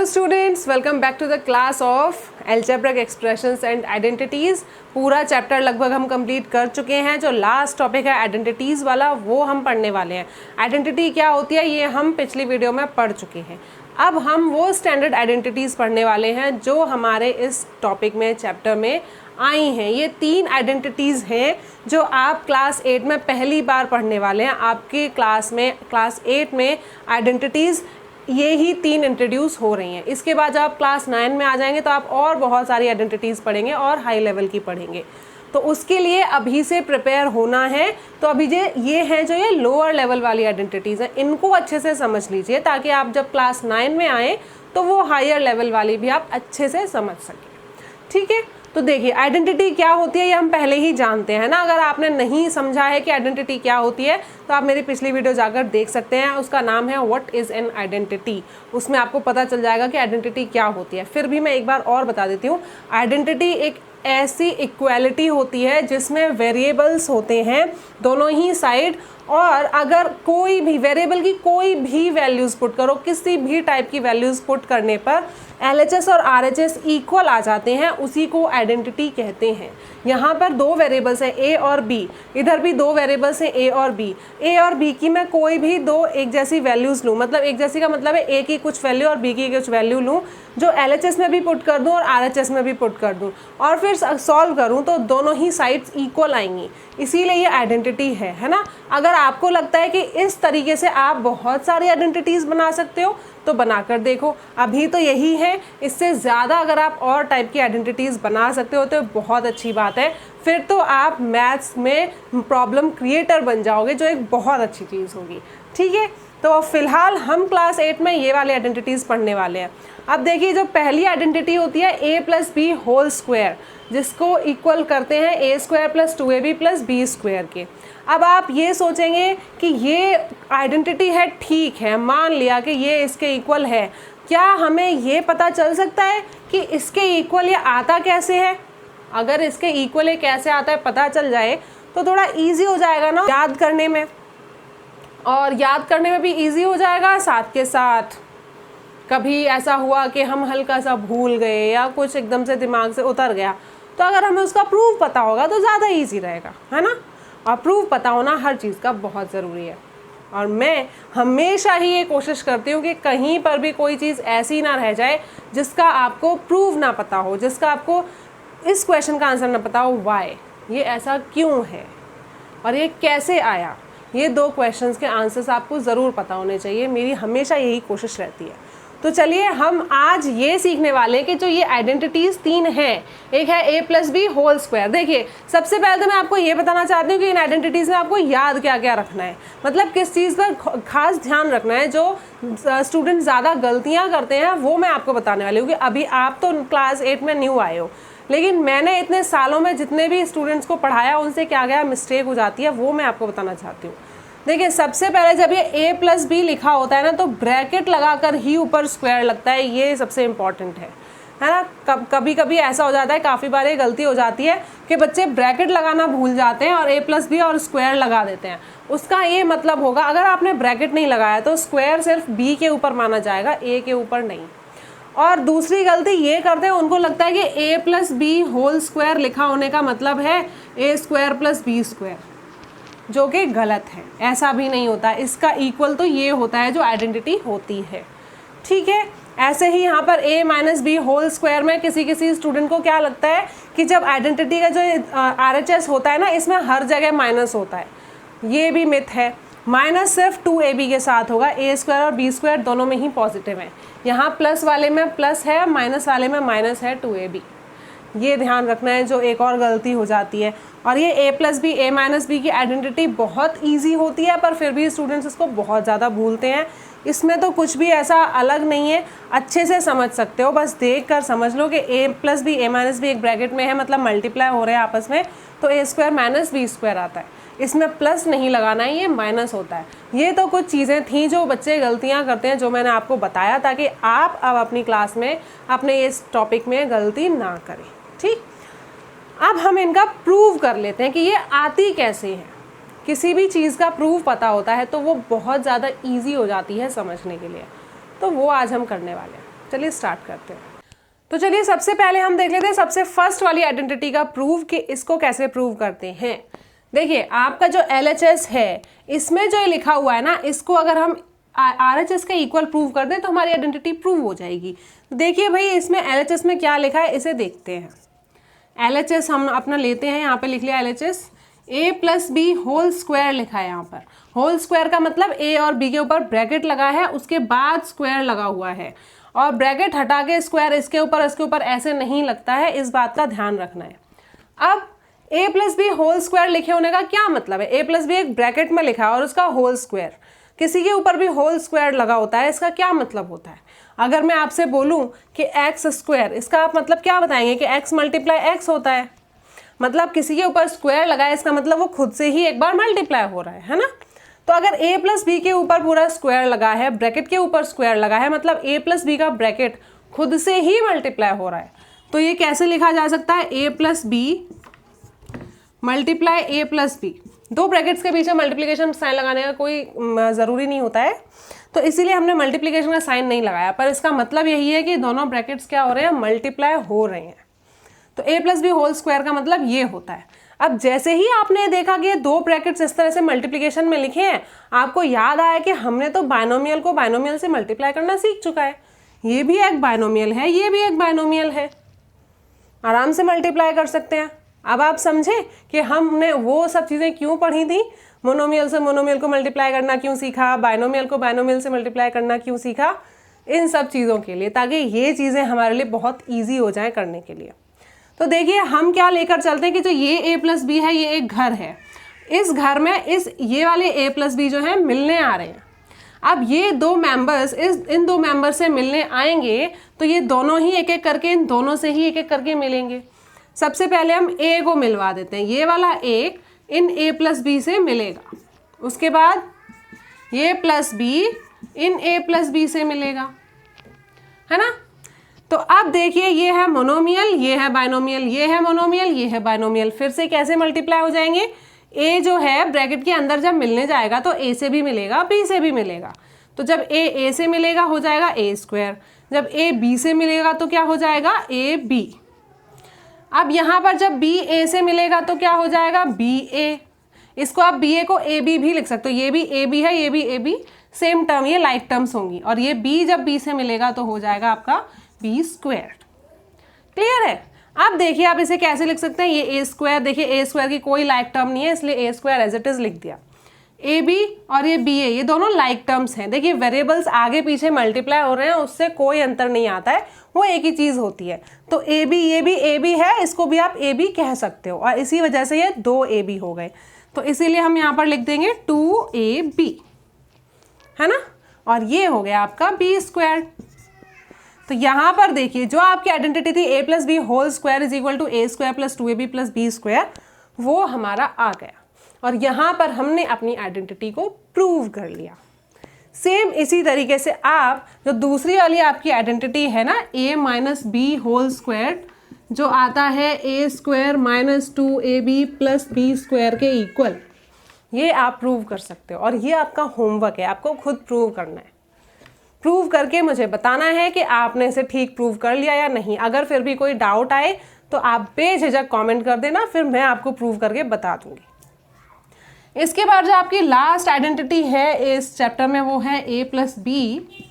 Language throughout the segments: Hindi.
Hello students, welcome back to the class of algebraic expressions and identities. पूरा चैप्टर लगभग हम कंप्लीट कर चुके हैं। जो लास्ट टॉपिक है आइडेंटिटीज़ वाला वो हम पढ़ने वाले हैं। आइडेंटिटी क्या होती है ये हम पिछली वीडियो में पढ़ चुके हैं। अब हम वो स्टैंडर्ड आइडेंटिटीज़ पढ़ने वाले हैं जो हमारे इस टॉपिक में चैप्टर में आई हैं। ये 3 आइडेंटिटीज़ हैं जो आप क्लास 8 में पहली बार पढ़ने वाले हैं। आपके क्लास 8 में आइडेंटिटीज़ ये ही 3 इंट्रोड्यूस हो रही हैं। इसके बाद जब आप क्लास 9 में आ जाएंगे तो आप और बहुत सारी आइडेंटिटीज़ पढ़ेंगे और हाई लेवल की पढ़ेंगे। तो उसके लिए अभी से प्रिपेयर होना है। तो अभी ये हैं जो ये लोअर लेवल वाली आइडेंटिटीज़ हैं, इनको अच्छे से समझ लीजिए ताकि आप जब क्लास 9 में आएँ तो वो हायर लेवल वाली भी आप अच्छे से समझ सकें। ठीक है, तो देखिए आइडेंटिटी क्या होती है ये हम पहले ही जानते हैं ना। अगर आपने नहीं समझा है कि आइडेंटिटी क्या होती है तो आप मेरी पिछली वीडियो जाकर देख सकते हैं। उसका नाम है व्हाट इज़ एन आइडेंटिटी। उसमें आपको पता चल जाएगा कि आइडेंटिटी क्या होती है। फिर भी मैं एक बार और बता देती हूँ। आइडेंटिटी एक ऐसी इक्वालिटी होती है जिसमें वेरिएबल्स होते हैं दोनों ही साइड, और अगर कोई भी वेरिएबल की कोई भी वैल्यूज़ पुट करो, किसी भी टाइप की वैल्यूज़ पुट करने पर LHS और RHS इक्वल आ जाते हैं, उसी को आइडेंटिटी कहते हैं। यहाँ पर 2 वेरिएबल्स हैं A और B, इधर भी 2 वेरिएबल्स हैं A और B। A और B की मैं कोई भी 2 एक जैसी वैल्यूज़ लूँ, मतलब एक जैसी का मतलब है A की कुछ वैल्यू और B की कुछ वैल्यू लूँ, जो LHS में भी पुट कर दूँ और RHS में भी पुट कर दूँ और फिर सॉल्व करूँ तो दोनों ही साइड्स इक्वल आएंगी। इसीलिए ये आइडेंटिटी है ना। अगर आपको लगता है कि इस तरीके से आप बहुत सारी आइडेंटिटीज़ बना सकते हो तो बनाकर देखो। अभी तो यही है, इससे ज़्यादा अगर आप और टाइप की आइडेंटिटीज़ बना सकते हो तो बहुत अच्छी बात है। फिर तो आप मैथ्स में प्रॉब्लम क्रिएटर बन जाओगे, जो एक बहुत अच्छी चीज़ होगी। ठीक है, तो फ़िलहाल हम क्लास 8 में ये वाली आइडेंटिटीज़ पढ़ने वाले हैं। अब देखिए, जो पहली आइडेंटिटी होती है A + B होल स्क्वायर, जिसको इक्वल करते हैं A² + 2AB + B स्क्वायर के। अब आप ये सोचेंगे कि ये आइडेंटिटी है, ठीक है, मान लिया कि ये इसके इक्वल है। क्या हमें ये पता चल सकता है कि इसके इक्वल ये आता कैसे है? अगर इसके इक्वल ये कैसे आता है पता चल जाए तो थोड़ा इजी हो जाएगा ना याद करने में, और याद करने में भी इजी हो जाएगा। साथ के साथ कभी ऐसा हुआ कि हम हल्का सा भूल गए या कुछ एकदम से दिमाग से उतर गया, तो अगर हमें उसका प्रूफ पता होगा तो ज़्यादा इजी रहेगा, है ना। और प्रूफ पता होना हर चीज़ का बहुत ज़रूरी है। और मैं हमेशा ही ये कोशिश करती हूँ कि कहीं पर भी कोई चीज़ ऐसी ना रह जाए जिसका आपको प्रूफ ना पता हो, जिसका आपको इस क्वेश्चन का आंसर ना पता हो, वाई, ये ऐसा क्यों है और ये कैसे आया। ये 2 क्वेश्चंस के आंसर्स आपको ज़रूर पता होने चाहिए। मेरी हमेशा यही कोशिश रहती है। तो चलिए हम आज ये सीखने वाले हैं कि जो ये आइडेंटिटीज़ 3 हैं, एक है A + B होल स्क्वायर। देखिए, सबसे पहले तो मैं आपको ये बताना चाहती हूँ कि इन आइडेंटिटीज़ में आपको याद क्या क्या रखना है, मतलब किस चीज़ का खास ध्यान रखना है। जो स्टूडेंट ज़्यादा गलतियाँ करते हैं वो मैं आपको बताने वाली हूँ कि अभी आप तो क्लास 8 में न्यू आए हो, लेकिन मैंने इतने सालों में जितने भी स्टूडेंट्स को पढ़ाया उनसे क्या क्या मिस्टेक हो जाती है वो मैं आपको बताना चाहती हूँ। देखिए, सबसे पहले जब ये A + B लिखा होता है ना तो ब्रैकेट लगाकर ही ऊपर स्क्वायर लगता है, ये सबसे इम्पॉर्टेंट है ना। कभी कभी ऐसा हो जाता है, काफ़ी बार ये गलती हो जाती है कि बच्चे ब्रैकेट लगाना भूल जाते हैं और A + B और स्क्वायर लगा देते हैं। उसका ये मतलब होगा, अगर आपने ब्रैकेट नहीं लगाया तो स्क्वायर सिर्फ B के ऊपर माना जाएगा, A के ऊपर नहीं। और दूसरी गलती ये करते हैं, उनको लगता है कि A + B होल स्क्वायर लिखा होने का मतलब है A² + B स्क्वायर, जो कि गलत है। ऐसा भी नहीं होता, इसका इक्वल तो ये होता है जो आइडेंटिटी होती है। ठीक है, ऐसे ही यहाँ पर A - B होल स्क्वायर में किसी स्टूडेंट को क्या लगता है कि जब आइडेंटिटी का जो RHS होता है ना, इसमें हर जगह माइनस होता है। ये भी मिथ है। माइनस सिर्फ 2AB के साथ होगा, A² और B² दोनों में ही पॉजिटिव है। यहाँ प्लस वाले में प्लस है, माइनस वाले में माइनस है 2AB। ये ध्यान रखना है, जो एक और गलती हो जाती है। और ये A + B A - B की आइडेंटिटी बहुत इजी होती है, पर फिर भी स्टूडेंट्स इसको बहुत ज़्यादा भूलते हैं। इसमें तो कुछ भी ऐसा अलग नहीं है, अच्छे से समझ सकते हो, बस देख कर समझ लो कि A + B A - B एक ब्रैकेट में है, मतलब मल्टीप्लाई हो रहे हैं आपस में, तो A² - B² आता है। इसमें प्लस नहीं लगाना है, ये माइनस होता है। ये तो कुछ चीज़ें थीं जो बच्चे गलतियां करते हैं, जो मैंने आपको बताया ताकि आप अब अपनी क्लास में अपने इस टॉपिक में गलती ना करें। ठीक, अब हम इनका प्रूव कर लेते हैं कि ये आती कैसे है। किसी भी चीज़ का प्रूफ पता होता है तो वो बहुत ज़्यादा इजी हो जाती है समझने के लिए, तो वो आज हम करने वाले हैं। चलिए स्टार्ट करते हैं। तो चलिए सबसे पहले हम देख लेते हैं सबसे फर्स्ट वाली आइडेंटिटी का प्रूव कि इसको कैसे प्रूव करते हैं। देखिए आपका जो LHS है इसमें जो ये लिखा हुआ है ना, इसको अगर हम RHS के इक्वल प्रूव कर दें तो हमारी आइडेंटिटी प्रूव हो जाएगी। देखिए भाई इसमें LHS में क्या लिखा है इसे देखते हैं। LHS हम अपना लेते हैं, यहाँ पे लिख लिया LHS a plus B whole square लिखा है। यहाँ पर होल स्क्वायर का मतलब a और b के ऊपर ब्रैकेट लगा है, उसके बाद स्क्वायर लगा हुआ है, और ब्रैकेट हटा के स्क्वायर इसके ऊपर ऐसे नहीं लगता है, इस बात का ध्यान रखना है। अब a plus B whole square लिखे होने का क्या मतलब है? a प्लस बी एक ब्रैकेट में लिखा है और उसका होल स्क्वायर, किसी के ऊपर भी होल स्क्वायर लगा होता है, इसका क्या मतलब होता है? अगर मैं आपसे बोलूं कि एक्स स्क्वायर, इसका आप मतलब क्या बताएंगे कि x मल्टीप्लाई एक्स होता है, मतलब किसी के ऊपर स्क्वायर लगा है, इसका मतलब वो खुद से ही एक बार मल्टीप्लाई हो रहा है ना। तो अगर a प्लस बी के ऊपर पूरा स्क्वायर लगा है, ब्रैकेट के ऊपर स्क्वायर लगा है, मतलब a प्लस बी का ब्रैकेट खुद से ही मल्टीप्लाई हो रहा है। तो ये कैसे लिखा जा सकता है? a plus B multiply a plus B. दो ब्रैकेट्स के पीछे मल्टीप्लिकेशन साइन लगाने का कोई ज़रूरी नहीं होता है, तो इसीलिए हमने मल्टीप्लिकेशन का साइन नहीं लगाया, पर इसका मतलब यही है कि दोनों ब्रैकेट्स क्या हो रहे हैं? मल्टीप्लाई हो रहे हैं। तो a plus B whole square का मतलब ये होता है। अब जैसे ही आपने देखा कि दो ब्रैकेट्स इस तरह से मल्टीप्लिकेशन में लिखे हैं, आपको याद आया कि हमने तो बायनोमियल को बायनोमियल से मल्टीप्लाई करना सीख चुका है। ये भी एक बायनोमियल है, ये भी एक बायनोमियल है, आराम से मल्टीप्लाई कर सकते हैं। अब आप समझे कि हमने वो सब चीज़ें क्यों पढ़ी थी, मोनोमियल से मोनोमियल को मल्टीप्लाई करना क्यों सीखा, बायनोमियल को बायनोमियल से मल्टीप्लाई करना क्यों सीखा, इन सब चीज़ों के लिए, ताकि ये चीज़ें हमारे लिए बहुत ईजी हो जाएं करने के लिए। तो देखिए हम क्या लेकर चलते हैं कि जो ये a प्लस बी है ये एक घर है, इस घर में ये वाले a प्लस बी जो है मिलने आ रहे हैं। अब ये दो मेंबर्स इन दो मेंबर से मिलने आएंगे तो ये दोनों ही एक एक करके इन दोनों से ही एक एक करके मिलेंगे। सबसे पहले हम a को मिलवा देते हैं, ये वाला a in a plus B से मिलेगा, उसके बाद ये plus b in a plus B से मिलेगा, है ना। तो अब देखिए ये है मोनोमियल, ये है बायनोमियल, ये है मोनोमियल, ये है बायनोमियल, फिर से कैसे मल्टीप्लाई हो जाएंगे? a जो है ब्रैकेट के अंदर जब मिलने जाएगा तो a से भी मिलेगा, b से भी मिलेगा, तो जब a से मिलेगा हो जाएगा a स्क्वायर, जब a b से मिलेगा तो क्या हो जाएगा? a b। अब यहाँ पर जब b a से मिलेगा तो क्या हो जाएगा? b a। इसको आप b a को a b भी लिख सकते हो, ये भी a b है, ये भी a b, सेम टर्म, ये लाइक टर्म्स होंगी, और ये b जब b से मिलेगा तो हो जाएगा आपका b स्क्वायर। क्लियर है? अब देखिए आप इसे कैसे लिख सकते हैं, ये a स्क्वायर, देखिए a स्क्वायर की कोई लाइक टर्म नहीं है इसलिए a square as it is लिख दिया। ए बी और ये बी ए, ये दोनों लाइक टर्म्स हैं। देखिए वेरिएबल्स आगे पीछे मल्टीप्लाई हो रहे हैं, उससे कोई अंतर नहीं आता है, वो एक ही चीज़ होती है। तो ए बी, ये भी ए बी है, इसको भी आप ए बी कह सकते हो, और इसी वजह से ये दो ए बी हो गए। तो इसीलिए हम यहाँ पर लिख देंगे 2ab, है ना, और ये हो गया आपका बी स्क्वायर। तो यहाँ पर देखिए जो आपकी आइडेंटिटी थी a plus B whole square is equal to a square plus 2ab plus B square, वो हमारा आ गया, और यहाँ पर हमने अपनी आइडेंटिटी को प्रूव कर लिया। सेम इसी तरीके से आप जो दूसरी वाली आपकी आइडेंटिटी है ना, a minus B whole square, जो आता है a square minus 2ab plus B square के इक्वल, ये आप प्रूव कर सकते हो, और ये आपका होमवर्क है, आपको खुद प्रूव करना है। प्रूव करके मुझे बताना है कि आपने इसे ठीक प्रूव कर लिया या नहीं। अगर फिर भी कोई डाउट आए तो आप बेझिझक कमेंट कर देना, फिर मैं आपको प्रूव करके बता दूंगी। इसके बाद जो आपकी लास्ट आइडेंटिटी है इस चैप्टर में, वो है a प्लस बी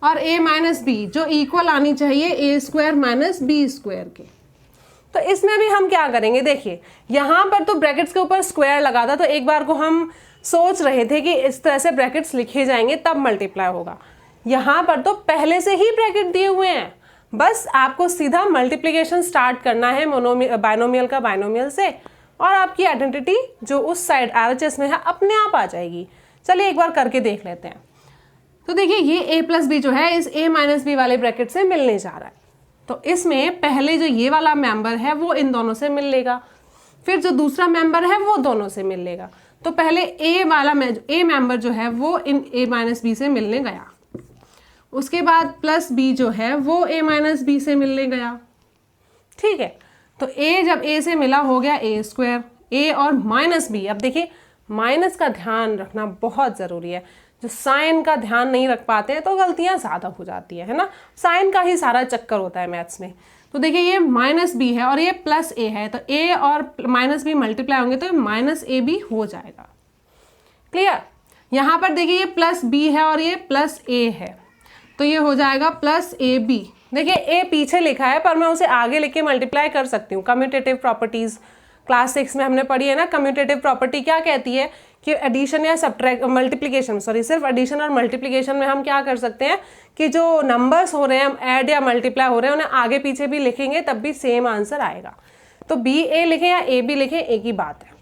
और a माइनस बी, जो इक्वल आनी चाहिए a square minus B square के। तो इसमें भी हम क्या करेंगे, देखिए यहाँ पर तो ब्रैकेट्स के ऊपर स्क्वायर लगा था, तो एक बार को हम सोच रहे थे कि इस तरह से ब्रैकेट्स लिखे जाएंगे तब मल्टीप्लाई होगा। यहाँ पर तो पहले से ही ब्रैकेट दिए हुए हैं, बस आपको सीधा मल्टीप्लिकेशन स्टार्ट करना है बायनोमियल का बायनोमियल से, और आपकी आइडेंटिटी जो उस साइड RHS में है अपने आप आ जाएगी। चलिए एक बार करके देख लेते हैं। तो देखिए ये a प्लस बी जो है इस a माइनस बी वाले ब्रैकेट से मिलने जा रहा है, तो इसमें पहले जो ये वाला मेंबर है वो इन दोनों से मिल लेगा, फिर जो दूसरा मेंबर है वो दोनों से मिल लेगा। तो पहले a मेंबर जो है वो इन a माइनस बी से मिलने गया, उसके बाद प्लस b जो है वो a माइनस बी से मिलने गया। ठीक है, तो a जब a से मिला हो गया a स्क्वायर, a और माइनस b। अब देखिए माइनस का ध्यान रखना बहुत ज़रूरी है, जो साइन का ध्यान नहीं रख पाते हैं तो गलतियां ज़्यादा हो जाती है ना। साइन का ही सारा चक्कर होता है मैथ्स में। तो देखिए ये -b है और ये +a है, तो a और -b मल्टीप्लाई होंगे तो -ab हो जाएगा। क्लियर? यहाँ पर देखिए ये +b है और ये +a है, तो ये हो जाएगा +ab। देखिए a पीछे लिखा है पर मैं उसे आगे लिख के मल्टीप्लाई कर सकती हूँ। कम्यूटेटिव प्रॉपर्टीज़ क्लास 6 में हमने पढ़ी है ना। कम्यूटेटिव प्रॉपर्टी क्या कहती है कि एडिशन या सब्ट्रैक्ट मल्टीप्लिकेशन, सॉरी सिर्फ एडिशन और मल्टीप्लिकेशन में हम क्या कर सकते हैं कि जो नंबर्स हो रहे हैं ऐड या मल्टीप्लाई हो रहे हैं उन्हें आगे पीछे भी लिखेंगे तब भी सेम आंसर आएगा। तो BA लिखें या AB लिखें एक ही बात है।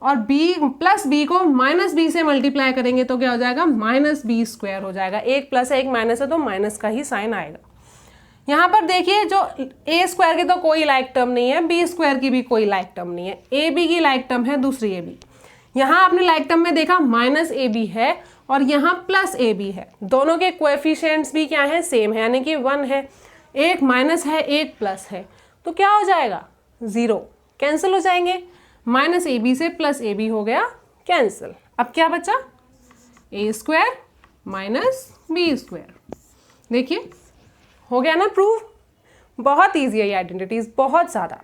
और B को -b से मल्टीप्लाई करेंगे तो क्या हो जाएगा, -b² हो जाएगा। एक प्लस है एक माइनस है तो माइनस का ही साइन आएगा। यहाँ पर देखिए जो a² की तो कोई लाइक टर्म नहीं है, b² की भी कोई लाइक टर्म नहीं है, ab की लाइक टर्म है दूसरी ab। यहाँ आपने लाइक टर्म में देखा -ab है और यहाँ +ab है, दोनों के कोएफिशिएंट्स भी क्या है, सेम है, यानी कि 1 है। एक माइनस है एक प्लस है तो क्या हो जाएगा, 0, कैंसिल हो जाएंगे। -ab से +ab हो गया कैंसिल। अब क्या बचा, a² -b²। देखिए हो गया ना प्रूव। बहुत ईजी है ये आइडेंटिटीज, बहुत ज़्यादा।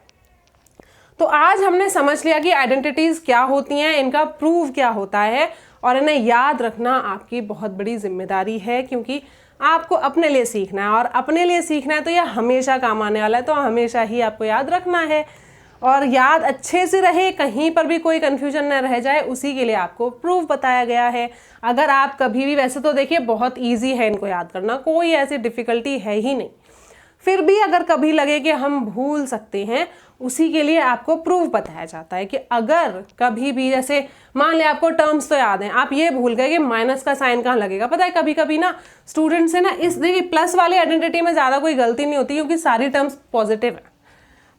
तो आज हमने समझ लिया कि आइडेंटिटीज क्या होती हैं, इनका प्रूव क्या होता है, और इन्हें याद रखना आपकी बहुत बड़ी जिम्मेदारी है, क्योंकि आपको अपने लिए सीखना है, और अपने लिए सीखना है तो यह हमेशा काम आने वाला है, तो हमेशा ही आपको याद रखना है। और याद अच्छे से रहे, कहीं पर भी कोई कन्फ्यूजन न रह जाए, उसी के लिए आपको प्रूफ बताया गया है। अगर आप कभी भी, वैसे तो देखिए बहुत ईजी है इनको याद करना, कोई ऐसी डिफ़िकल्टी है ही नहीं, फिर भी अगर कभी लगे कि हम भूल सकते हैं, उसी के लिए आपको प्रूफ बताया जाता है कि अगर कभी भी, जैसे मान लिया आपको टर्म्स तो याद हैं, आप ये भूल गए कि माइनस का साइन कहाँ लगेगा। पता है कभी कभी ना स्टूडेंट से ना इस देखिए प्लस वाली आइडेंटिटी में ज़्यादा कोई गलती नहीं होती क्योंकि सारी टर्म्स पॉजिटिव है,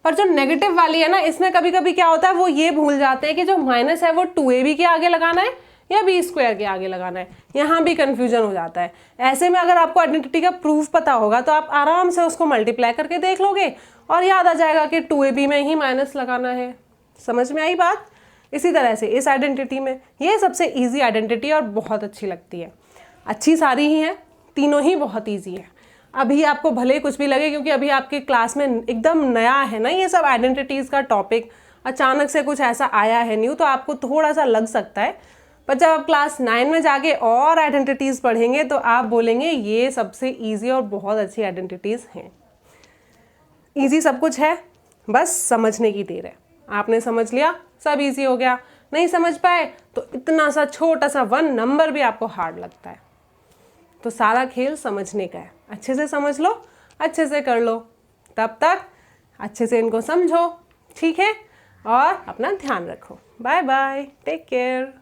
पर जो नेगेटिव वाली है ना, इसमें कभी कभी क्या होता है, वो ये भूल जाते हैं कि जो माइनस है वो 2ab के आगे लगाना है या b² के आगे लगाना है। यहाँ भी कंफ्यूजन हो जाता है। ऐसे में अगर आपको आइडेंटिटी का प्रूफ पता होगा तो आप आराम से उसको मल्टीप्लाई करके देख लोगे और याद आ जाएगा कि 2ab में ही माइनस लगाना है। समझ में आई बात? इसी तरह से इस आइडेंटिटी में, ये सबसे ईजी आइडेंटिटी और बहुत अच्छी लगती है। अच्छी सारी ही हैं, तीनों ही बहुत ईजी है। अभी आपको भले कुछ भी लगे, क्योंकि अभी आपके क्लास में एकदम नया है ना ये सब आइडेंटिटीज़ का टॉपिक, अचानक से कुछ ऐसा आया है न्यू, तो आपको थोड़ा सा लग सकता है, पर जब आप क्लास 9 में जाके और आइडेंटिटीज़ पढ़ेंगे तो आप बोलेंगे ये सबसे ईजी और बहुत अच्छी आइडेंटिटीज़ हैं। ईजी सब कुछ है, बस समझने की देर है। आपने समझ लिया, सब ईजी हो गया। नहीं समझ पाए तो इतना सा छोटा सा 1 नंबर भी आपको हार्ड लगता है। तो सारा खेल समझने का है, अच्छे से समझ लो, अच्छे से कर लो। तब तक अच्छे से इनको समझो, ठीक है, और अपना ध्यान रखो। Bye bye, take care.